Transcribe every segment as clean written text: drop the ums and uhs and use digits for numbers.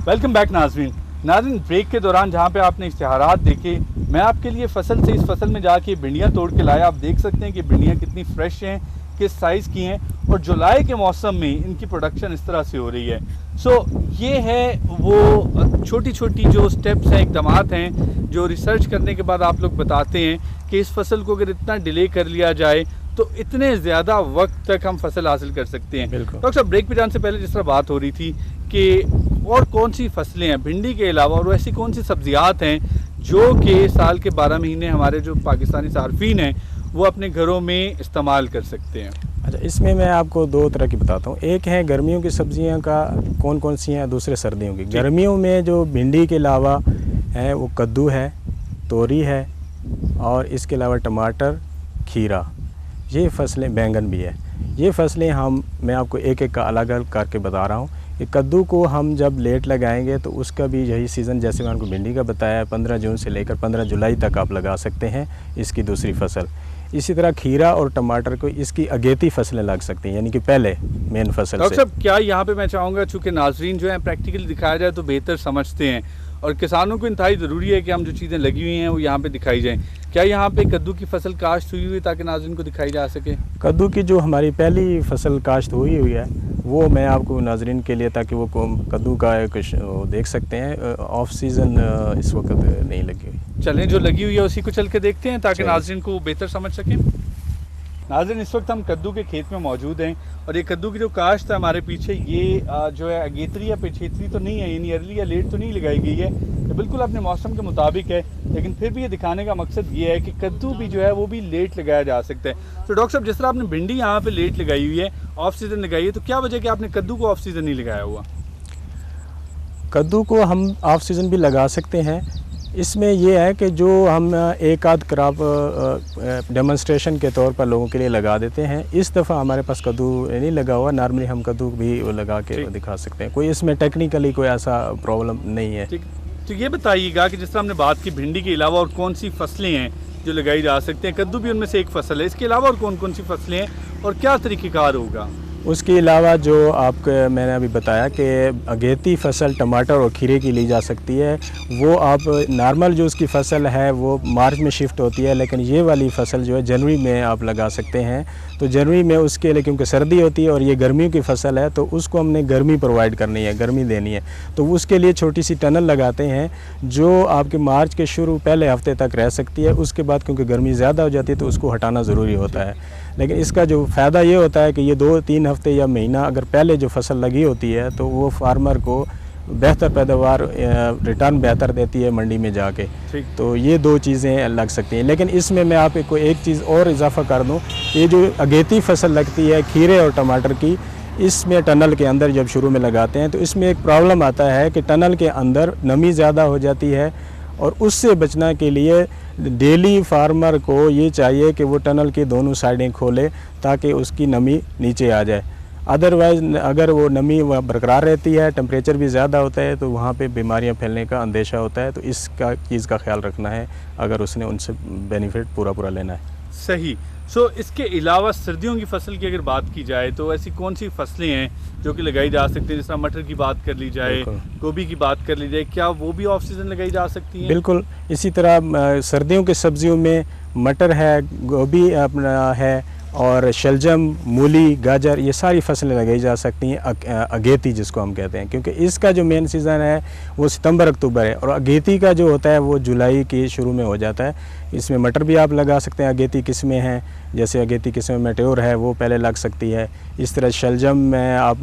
Welcome back नाज़रीन। Break के दौरान जहाँ पे आपने इश्तिहारात देखे, मैं आपके लिए फसल से इस फसल में जाके भिंडियाँ तोड़ के लाया। आप देख सकते हैं कि भिंडियाँ कितनी फ्रेश हैं, किस साइज़ की हैं, और जुलाई के मौसम में इनकी प्रोडक्शन इस तरह से हो रही है। ये है वो छोटी छोटी जो स्टेप्स हैं, इक़दामात हैं, जो रिसर्च करने के बाद आप लोग बताते हैं कि इस फसल को अगर इतना डिले कर लिया जाए तो इतने ज़्यादा वक्त तक हम फसल हासिल कर सकते हैं। डॉक्टर साहब, ब्रेक पे जाने से पहले जिस तरह बात हो रही थी कि और कौन सी फसलें हैं भिंडी के अलावा, और ऐसी कौन सी सब्जियात हैं जो कि साल के 12 महीने हमारे जो पाकिस्तानी सार्फिन हैं वो अपने घरों में इस्तेमाल कर सकते हैं? अच्छा, इसमें मैं आपको दो तरह की बताता हूँ। एक है गर्मियों की सब्जियाँ का कौन कौन सी हैं, दूसरे सर्दियों की। गर्मियों में जो भिंडी के अलावा है वो कद्दू है, तोरी है, और इसके अलावा टमाटर, खीरा, ये फसलें, बैंगन भी है। ये फसलें मैं आपको एक एक का अलग अलग करके बता रहा हूँ। कि कद्दू को हम जब लेट लगाएंगे तो उसका भी यही सीज़न, जैसे मैंने आपको भिंडी का बताया, 15 जून से लेकर 15 जुलाई तक आप लगा सकते हैं इसकी दूसरी फसल। इसी तरह खीरा और टमाटर को इसकी अगेती फसलें लग सकती हैं, यानी कि पहले मेन फसल। डॉक्टर साहब, क्या यहाँ पे मैं चाहूँगा, चूँकि नाजरीन जो है प्रैक्टिकली दिखाया जाए तो बेहतर समझते हैं, और किसानों को इंतहाई ज़रूरी है कि हम जो चीज़ें लगी हुई हैं वो यहाँ पे दिखाई जाएँ। क्या यहाँ पे कद्दू की फसल काश्त हुई हुई ताकि नाज़रीन को दिखाई जा सके? कद्दू की जो हमारी पहली फसल काश्त हुई है वो मैं आपको नाजरीन के लिए, ताकि वो कद्दू का कुछ देख सकते हैं। ऑफ सीज़न इस वक्त नहीं लगी हुई। चलें, जो लगी हुई है उसी को चल के देखते हैं ताकि नाजरीन को बेहतर समझ सकें। नाज़रीन, इस वक्त हम कद्दू के खेत में मौजूद हैं, और ये कद्दू की जो काश्त है हमारे पीछे, ये जो है अगेतरी या पिछेतरी तो नहीं है, यानी अर्ली या लेट तो नहीं लगाई गई है, ये बिल्कुल अपने मौसम के मुताबिक है। लेकिन फिर भी ये दिखाने का मकसद ये है कि कद्दू भी जो है वो भी लेट लगाया जा सकता है। तो डॉक्टर साहब, जिस तरह आपने भिंडी यहाँ पे लेट लगाई हुई है, ऑफ सीज़न लगाई है, तो क्या वजह कि आपने कद्दू को ऑफ सीज़न नहीं लगाया हुआ? कद्दू को हम ऑफ सीज़न भी लगा सकते हैं। इसमें यह है कि जो हम एक आध क्रॉप डेमोन्स्ट्रेशन के तौर पर लोगों के लिए लगा देते हैं। इस दफ़ा हमारे पास कद्दू नहीं लगा हुआ। नॉर्मली हम कद्दू भी लगा के दिखा सकते हैं, कोई इसमें टेक्निकली कोई ऐसा प्रॉब्लम नहीं है। तो ये बताइएगा कि जिस तरह हमने बात की भिंडी के अलावा और कौन सी फसलें हैं जो लगाई जा सकते हैं? कद्दू भी उनमें से एक फसल है, इसके अलावा और कौन कौन सी फसलें हैं और क्या तरीक़ेकार होगा? उसके अलावा जो आपको मैंने अभी बताया कि अगेती फसल टमाटर और खीरे की ली जा सकती है। वो आप नॉर्मल जो उसकी फ़सल है वो मार्च में शिफ्ट होती है, लेकिन ये वाली फ़सल जो है जनवरी में आप लगा सकते हैं। तो जनवरी में उसके लिए, क्योंकि सर्दी होती है और ये गर्मियों की फ़सल है, तो उसको हमने गर्मी प्रोवाइड करनी है, गर्मी देनी है। तो उसके लिए छोटी सी टनल लगाते हैं जो आपके मार्च के शुरू पहले हफ्ते तक रह सकती है। उसके बाद क्योंकि गर्मी ज़्यादा हो जाती है तो उसको हटाना ज़रूरी होता है। लेकिन इसका जो फ़ायदा ये होता है कि ये 2-3 हफ्ते या महीना अगर पहले जो फसल लगी होती है तो वो फार्मर को बेहतर पैदावार, रिटर्न बेहतर देती है मंडी में जाके। तो ये दो चीज़ें लग सकती हैं। लेकिन इसमें मैं आपको एक चीज़ और इजाफा कर दूं, ये जो अगेती फसल लगती है खीरे और टमाटर की, इसमें टनल के अंदर जब शुरू में लगाते हैं तो इसमें एक प्रॉब्लम आता है कि टनल के अंदर नमी ज़्यादा हो जाती है, और उससे बचना के लिए डेली फार्मर को ये चाहिए कि वो टनल की दोनों साइडें खोले ताकि उसकी नमी नीचे आ जाए। अदरवाइज़ अगर वो नमी बरकरार रहती है, टेम्परेचर भी ज़्यादा होता है, तो वहाँ पे बीमारियाँ फैलने का अंदेशा होता है। तो इसका चीज़ का ख्याल रखना है अगर उसने उनसे बेनिफिट पूरा लेना है। सही। इसके अलावा सर्दियों की फसल की अगर बात की जाए तो ऐसी कौन सी फसलें हैं जो कि लगाई जा सकती हैं? जिस तरह मटर की बात कर ली जाए, गोभी की बात कर ली जाए, क्या वो भी ऑफ सीज़न लगाई जा सकती हैं? बिल्कुल। इसी तरह सर्दियों की सब्जियों में मटर है, गोभी अपना है, और शलजम, मूली, गाजर, ये सारी फसलें लगाई जा सकती हैं अगेती जिसको हम कहते हैं, क्योंकि इसका जो मेन सीज़न है वो सितंबर अक्टूबर है, और अगेती का जो होता है वो जुलाई के शुरू में हो जाता है। इसमें मटर भी आप लगा सकते हैं, अगेती किस्में हैं, जैसे अगेती किस्में मेट्योर है वो पहले लग सकती है। इस तरह शलजम में आप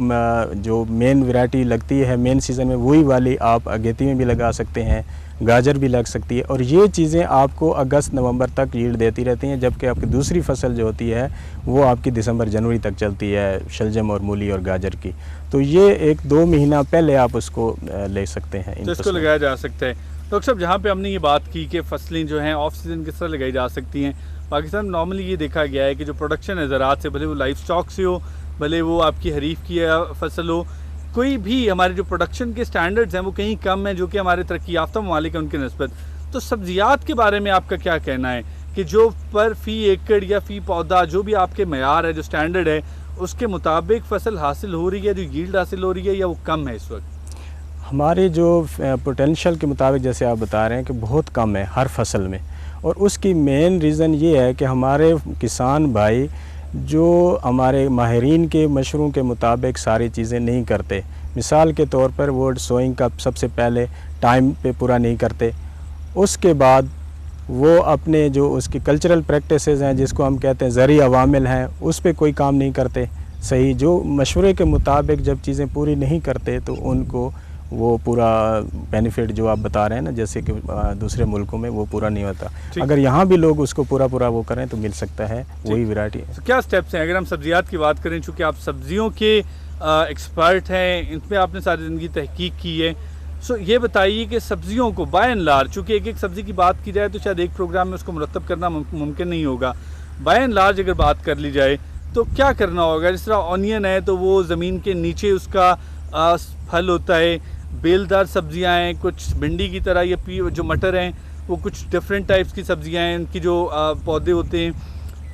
जो मेन वैरायटी लगती है मेन सीज़न में वही वाली आप अगेती में भी लगा सकते हैं। गाजर भी लग सकती है, और ये चीज़ें आपको अगस्त नवंबर तक यील्ड देती रहती हैं, जबकि आपकी दूसरी फसल जो होती है वो आपकी दिसंबर जनवरी तक चलती है, शलजम और मूली और गाजर की। तो ये 1-2 महीना पहले आप उसको ले सकते हैं। तो इसको लगाया जा सकता है। डॉक्टर साहब, जहाँ पे हमने ये बात की कि फसलें जो हैं ऑफ सीज़न किस तरह लगाई जा सकती हैं, पाकिस्तान में नॉर्मली ये देखा गया है कि जो प्रोडक्शन है ज़राअत से, भले वो लाइफ स्टॉक से हो, भले वो आपकी हरीफ की फसल हो, कोई भी हमारे जो प्रोडक्शन के स्टैंडर्ड्स हैं वो कहीं कम हैं जो कि हमारे तरक्की याफ्ता ममालिक हैं उनके निस्बत। तो सब्जियात के बारे में आपका क्या कहना है कि जो पर फ़ी एकड़ या फ़ी पौधा जो भी आपके मयार है, जो स्टैंडर्ड है, उसके मुताबिक फसल हासिल हो रही है, जो यील्ड हासिल हो रही है, या वो कम है इस वक्त? हमारे जो पोटेंशियल के मुताबिक जैसे आप बता रहे हैं कि बहुत कम है हर फसल में, और उसकी मेन रीज़न ये है कि हमारे किसान भाई जो हमारे माहिरीन के मशवरों के मुताबिक सारी चीज़ें नहीं करते। मिसाल के तौर पर वो सोइंग का सबसे पहले टाइम पे पूरा नहीं करते, उसके बाद वो अपने जो उसकी कल्चरल प्रैक्टिसेस हैं जिसको हम कहते हैं ज़री अवामिल हैं, उस पे कोई काम नहीं करते सही। जो मशवरे के मुताबिक जब चीज़ें पूरी नहीं करते तो उनको वो पूरा बेनिफिट जो आप बता रहे हैं ना, जैसे कि दूसरे मुल्कों में वो पूरा नहीं होता। अगर यहाँ भी लोग उसको पूरा वो करें तो मिल सकता है वही वैरायटी। तो क्या स्टेप्स हैं? अगर हम सब्जियात की बात करें, चूँकि आप सब्जियों के एक्सपर्ट हैं, इन पर आपने सारी ज़िंदगी तहकीक की है, सो ये बताइए कि सब्जियों को बाय एंड लार्ज, चूँकि एक सब्ज़ी की बात की जाए तो शायद एक प्रोग्राम में उसको मुरतब करना मुमकिन नहीं होगा, बाय एंड लार्ज अगर बात कर ली जाए तो क्या करना होगा? जिस तरह ऑनियन है तो वो ज़मीन के नीचे उसका फल होता है, बेलदार सब्जियां हैं, कुछ भिंडी की तरह, ये जो मटर हैं वो कुछ डिफरेंट टाइप्स की सब्जियां हैं, इनकी जो पौधे होते हैं।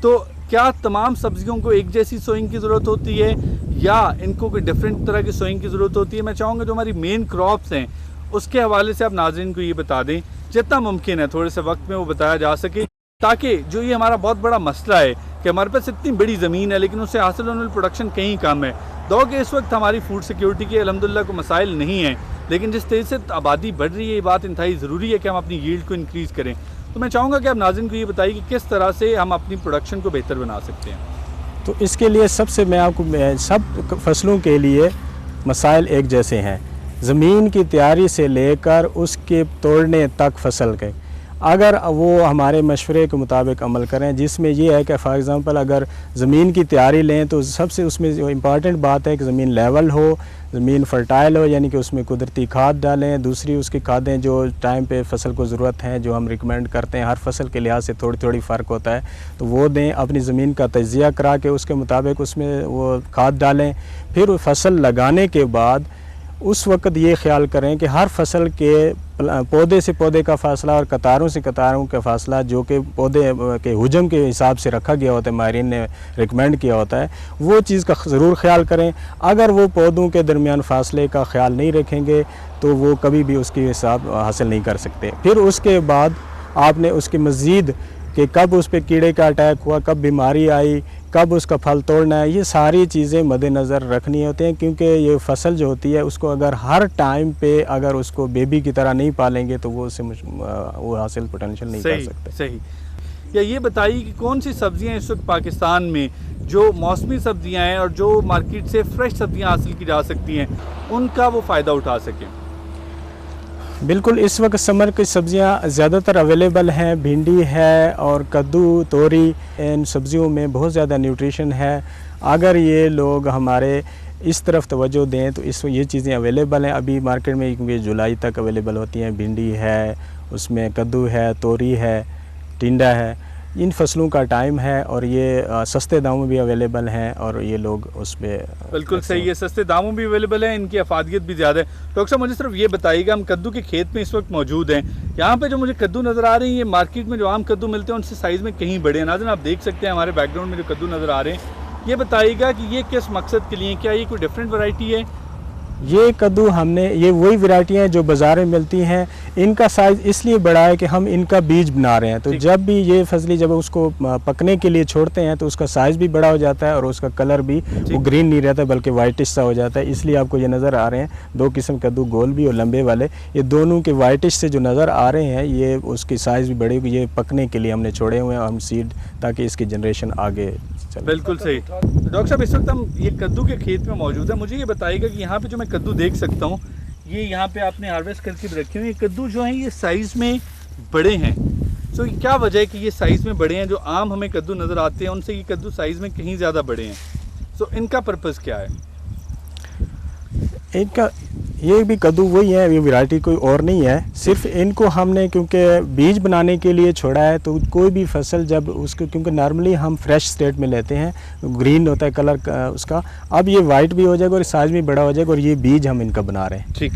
तो क्या तमाम सब्जियों को एक जैसी सोइंग की ज़रूरत होती है या इनको कोई डिफरेंट तरह की सोइंग की ज़रूरत होती है? मैं चाहूँगा जो हमारी मेन क्रॉप्स हैं उसके हवाले से आप नाज़रीन को ये बता दें, जितना मुमकिन है थोड़े से वक्त में वो बताया जा सके, ताकि जो ये हमारा बहुत बड़ा मसला है कि हमारे पास इतनी बड़ी ज़मीन है लेकिन उससे हासिल होने वाली प्रोडक्शन कहीं कम है। दो कि इस वक्त हमारी फूड सिक्योरिटी के अल्हम्दुलिल्लाह को मसाइल नहीं है, लेकिन जिस तेज़ी से आबादी बढ़ रही है ये बात इंतहाई ज़रूरी है कि हम अपनी यील्ड को इंक्रीज़ करें। तो मैं चाहूँगा कि आप नाज़रीन को ये बताइए कि किस तरह से हम अपनी प्रोडक्शन को बेहतर बना सकते हैं। तो इसके लिए सबसे मैं आपको सब फसलों के लिए मसाइल एक जैसे हैं, ज़मीन की तैयारी से लेकर उसके तोड़ने तक फसल के। अगर वो हमारे मशवरे के मुताबिक अमल करें, जिसमें ये है कि फ़ॉर एग्ज़ाम्पल अगर ज़मीन की तैयारी लें तो सबसे उसमें जो इम्पॉर्टेंट बात है कि ज़मीन लेवल हो, ज़मीन फर्टाइल हो, यानी कि उसमें कुदरती खाद डालें। दूसरी उसकी खादें जो टाइम पे फसल को ज़रूरत है, जो हम रिकमेंड करते हैं, हर फसल के लिहाज से थोड़ी थोड़ी फ़र्क होता है, तो वो दें। अपनी ज़मीन का तजिया करा के उसके मुताबिक उसमें वो खाद डालें। फिर फसल लगाने के बाद उस वक्त ये ख्याल करें कि हर फसल के पौधे से पौधे का फ़ासला और कतारों से कतारों का फ़ासला जो कि पौधे के हुजम के हिसाब से रखा गया होता है, माहिरीन ने रिकमेंड किया होता है, वो चीज़ का ज़रूर ख्याल करें। अगर वो पौधों के दरमियान फ़ासले का ख्याल नहीं रखेंगे तो वो कभी भी उसकी हिसाब हासिल नहीं कर सकते। फिर उसके बाद आपने उसकी मज़ीद कि कब उस पर कीड़े का अटैक हुआ, कब बीमारी आई, कब उसका फल तोड़ना है, ये सारी चीज़ें मद्देनज़र रखनी होती हैं, क्योंकि ये फसल जो होती है उसको अगर हर टाइम पे अगर उसको बेबी की तरह नहीं पालेंगे तो वो उससे वो हासिल पोटेंशियल नहीं कर सकते। सही। या ये बताइए कि कौन सी सब्जियां इस वक्त पाकिस्तान में जो मौसमी सब्जियां हैं और जो मार्केट से फ्रेश सब्जियां हासिल की जा सकती हैं, उनका वो फ़ायदा उठा सकें? बिल्कुल, इस वक्त समर की सब्ज़ियाँ ज़्यादातर अवेलेबल हैं। भिंडी है और कद्दू, तोरी, इन सब्ज़ियों में बहुत ज़्यादा न्यूट्रिशन है। अगर ये लोग हमारे इस तरफ तवज्जो दें तो ये चीज़ें अवेलेबल हैं अभी मार्केट में, क्योंकि जुलाई तक अवेलेबल होती हैं। भिंडी है, उसमें कद्दू है, तोरी है, टिंडा है। इन फसलों का टाइम है और ये सस्ते दामों में भी अवेलेबल हैं और ये लोग उस पर बिल्कुल सही है, सस्ते दामों भी अवेलेबल है, इनकी अफादियत भी ज़्यादा है। डॉक्टर साहब मुझे सिर्फ ये बताइएगा, हम कद्दू के खेत में इस वक्त मौजूद हैं, यहाँ पे जो मुझे कद्दू नज़र आ रहे हैं, ये मार्केट में जो आम कद्दू मिलते हैं उनसे साइज़ में कहीं बड़े हैं। नाज़रीन आप देख सकते हैं हमारे बैकग्राउंड में जो कद्दू नज़र आ रहे हैं, ये बताइएगा कि ये किस मकसद के लिए, क्या ये कोई डिफरेंट वैरायटी है? ये कद्दू हमने, ये वही वैरायटियाँ हैं जो बाज़ार में मिलती हैं। इनका साइज़ इसलिए बड़ा है कि हम इनका बीज बना रहे हैं, तो जब भी ये फसली जब उसको पकने के लिए छोड़ते हैं तो उसका साइज़ भी बड़ा हो जाता है और उसका कलर भी वो ग्रीन नहीं रहता बल्कि वाइटिश सा हो जाता है। इसलिए आपको ये नज़र आ रहे हैं दो किस्म कद्दू, गोल भी और लंबे वाले। ये दोनों के वाइटिश से जो नज़र आ रहे हैं ये उसकी साइज़ भी बड़ी होगी। ये पकने के लिए हमने छोड़े हुए हैं हम सीड, ताकि इसकी जनरेशन आगे चले। बिल्कुल सही। डॉक्टर साहब इस वक्त हम ये कद्दू के खेत में मौजूद है, मुझे ये बताइएगा कि यहाँ पे जो मैं कद्दू देख सकता हूँ, ये यहाँ पे आपने हार्वेस्ट करके भी रखे हुए, ये कद्दू जो हैं ये साइज़ में बड़े हैं। तो क्या वजह है कि ये साइज़ में बड़े हैं? जो आम हमें कद्दू नज़र आते हैं उनसे ये कद्दू साइज़ में कहीं ज़्यादा बड़े हैं, तो इनका पर्पज़ क्या है? इनका ये भी कद्दू वही है, ये वैरायटी कोई और नहीं है। सिर्फ इनको हमने क्योंकि बीज बनाने के लिए छोड़ा है, तो कोई भी फसल जब उसको, क्योंकि नॉर्मली हम फ्रेश स्टेट में लेते हैं, ग्रीन होता है कलर उसका, अब ये वाइट भी हो जाएगा और साइज़ भी बड़ा हो जाएगा और ये बीज हम इनका बना रहे हैं। ठीक,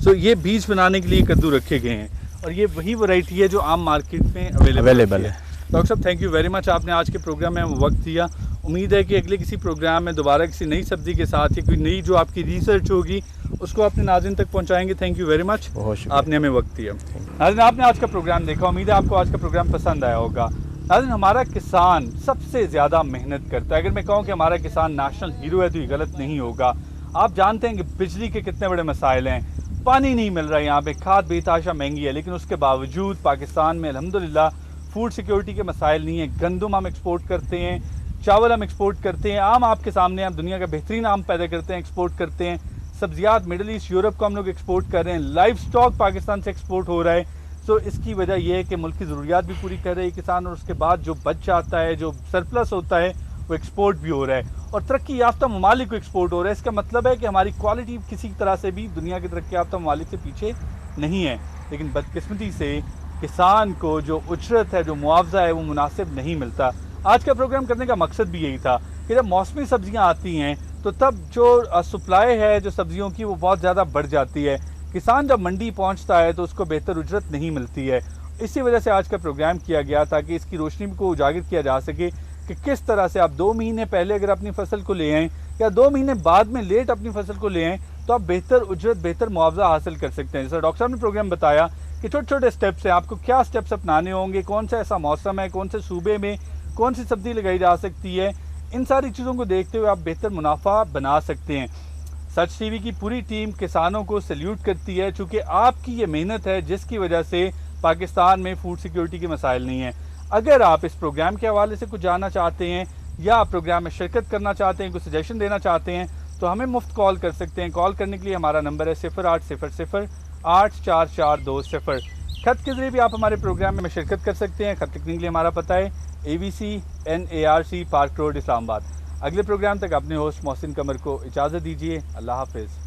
तो ये बीज बनाने के लिए कद्दू रखे गए हैं और ये वही वैरायटी है जो आम मार्केट में अवेलेबल है। डॉक्टर साहब थैंक यू वेरी मच, आपने आज के प्रोग्राम में वक्त दिया। उम्मीद है कि अगले किसी प्रोग्राम में दोबारा किसी नई सब्ज़ी के साथ या कोई नई जो आपकी रिसर्च होगी उसको अपने नाज़रीन तक पहुंचाएंगे। थैंक यू वेरी मच, आपने हमें वक्त दिया। नाज़रीन, आपने आज का प्रोग्राम देखा, उम्मीद है आपको आज का प्रोग्राम पसंद आया होगा। नाज़रीन, हमारा किसान सबसे ज़्यादा मेहनत करता है। अगर मैं कहूँ कि हमारा किसान नेशनल हीरो है तो ये गलत नहीं होगा। आप जानते हैं कि बिजली के कितने बड़े मसाइल हैं, पानी नहीं मिल रहा है, यहाँ पे खाद बेतहाशा महंगी है, लेकिन उसके बावजूद पाकिस्तान में अल्हम्दुलिल्लाह फूड सिक्योरिटी के मसाइल नहीं है। गंदम हम एक्सपोर्ट करते हैं, चावल हम एक्सपोर्ट करते हैं, आम आपके सामने हम दुनिया का बेहतरीन आम पैदा करते हैं, एक्सपोर्ट करते हैं, सब्जियात मिडल ईस्ट यूरोप को हम लोग एक्सपोर्ट कर रहे हैं, लाइफ स्टॉक पाकिस्तान से एक्सपोर्ट हो रहा है। तो इसकी वजह यह है कि मुल्क की ज़रूरियात भी पूरी कर रहे हैं किसान, और उसके बाद जो बच जाता है, जो सरप्लस होता है, वो एक्सपोर्ट भी हो रहा है और तरक्की याफ्ता ममालिक को एक्सपोर्ट हो रहा है। इसका मतलब है कि हमारी क्वालिटी किसी तरह से भी दुनिया के तरक्की याफ्ता ममालिक से पीछे नहीं है। लेकिन बदकिस्मती से किसान को जो उजरत है, जो मुआवजा है, वो मुनासिब नहीं मिलता। आज का प्रोग्राम करने का मकसद भी यही था कि जब मौसमी सब्जियां आती हैं तो तब जो सप्लाई है जो सब्जियों की वो बहुत ज़्यादा बढ़ जाती है। किसान जब मंडी पहुंचता है तो उसको बेहतर उजरत नहीं मिलती है। इसी वजह से आज का प्रोग्राम किया गया ताकि इसकी रोशनी को उजागर किया जा सके कि किस तरह से आप 2 महीने पहले अगर अपनी फसल को ले आएँ या 2 महीने बाद में लेट अपनी फसल को ले आएँ तो आप बेहतर उजरत, बेहतर मुआवजा हासिल कर सकते हैं। जैसा डॉक्टर साहब ने प्रोग्राम बताया कि छोटे छोटे स्टेप्स हैं, आपको क्या स्टेप्स अपनाने होंगे, कौन सा ऐसा मौसम है, कौन से सूबे में कौन सी सब्जी लगाई जा सकती है, इन सारी चीज़ों को देखते हुए आप बेहतर मुनाफा बना सकते हैं। सच टीवी की पूरी टीम किसानों को सैल्यूट करती है, चूँकि आपकी ये मेहनत है जिसकी वजह से पाकिस्तान में फूड सिक्योरिटी के मसाइल नहीं हैं। अगर आप इस प्रोग्राम के हवाले से कुछ जानना चाहते हैं या प्रोग्राम में शिरकत करना चाहते हैं, कुछ सजेशन देना चाहते हैं तो हमें मुफ्त कॉल कर सकते हैं। कॉल करने के लिए हमारा नंबर है 0800 84420। खत के जरिए भी आप हमारे प्रोग्राम में शिरकत कर सकते हैं। खत लिखने के लिए हमारा पता है ABC NARC park road, Islamabad. अगले प्रोग्राम तक अपने होस्ट मोहसिन कमर को इजाज़त दीजिए। अल्लाह हाफिज़।